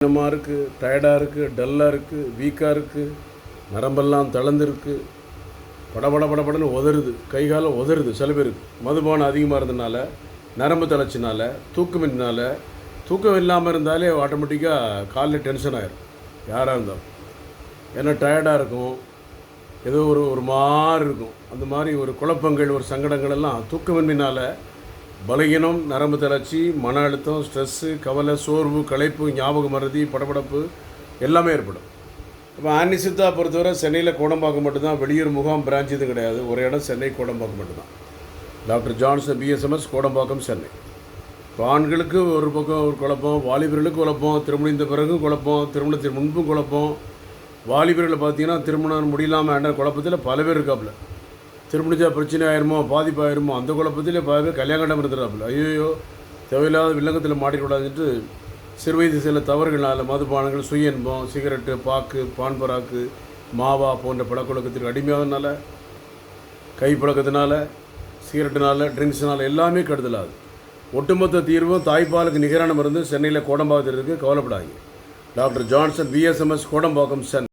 கடினமாக இருக்குது, டயர்டாக இருக்குது, டல்லாக இருக்குது, வீக்காக இருக்குது, நரம்பெல்லாம் தளர்ந்துருக்கு, படபடன்னு உதறுது, கை காலம் உதறுது. சில பேருக்கு மதுபானம் அதிகமாக இருந்ததுனால, நரம்பு தளர்ச்சினால, தூக்கமின்னால், தூக்கம் இல்லாமல் இருந்தாலே ஆட்டோமேட்டிக்காக காலையில் டென்ஷன் ஆகிடும் யாராக இருந்தாலும். ஏன்னா டயர்டாக இருக்கும், ஏதோ ஒரு மாதிரி இருக்கும். அந்த மாதிரி ஒரு குழப்பங்கள், ஒரு சங்கடங்கள் எல்லாம் தூக்கமின்மையினால் பலகீனம், நரம்பு தளர்ச்சி, மன அழுத்தம், ஸ்ட்ரெஸ்ஸு, கவலை, சோர்வு, களைப்பு, ஞாபக மறதி, படபடப்பு எல்லாமே ஏற்படும். இப்போ ஆனி சித்தா பொறுத்தவரை சென்னையில் கோடம்பாக்கம் மட்டும்தான், வெளியூர் முகாம் பிரான்ச் இது கிடையாது. ஒரு இடம் சென்னை கோடம்பாக்கம் மட்டும்தான். Doctor Johnson BSMS Kodambakkam Chennai. இப்போ ஆண்களுக்கு ஒரு பக்கம் ஒரு குழப்பம், வாலிபர்களுக்கு குழப்பம், திருமணிந்த பிறகு குழப்பம், திருமணத்திற்கு முன்பும் குழப்பம். வாலிபர்களை பார்த்தீங்கன்னா திருமணம் முடியலாமல் ஆண்ட குழப்பத்தில் பல பேர் இருக்காப்புல. திருமணிச்சா பிரச்சனை ஆயிருமோ, பாதிப்பு ஆயிருமோ, அந்த குழப்பத்தில் பல பேர் கல்யாணம் இருந்துடுறாப்புல. ஐயோ தேவையில்லாத வில்லங்கத்தில் மாட்டிக்கூடாதுன்ட்டு சிறுவயது சில தவறுகளால் மதுபானங்கள், சுய இன்பம், சிகரெட்டு, பாக்கு, பான்பராக்கு, மாவா போன்ற பழக்கவழக்கத்திற்கு அடிமையாகிறதுனால, கைப்பழக்கத்தினால, சிகரெட்டுனால, ட்ரிங்க்ஸ்னால எல்லாமே கெடுதலாகுது. ஒட்டுமொத்த தீர்வும் தாய்ப்பாலுக்கு நிகரான மருந்து சென்னையில் கோடம்பாக்கத்தில் இருக்குது. கவலைப்படாதீங்க. Doctor Johnson BSMS Kodambakkam Chennai.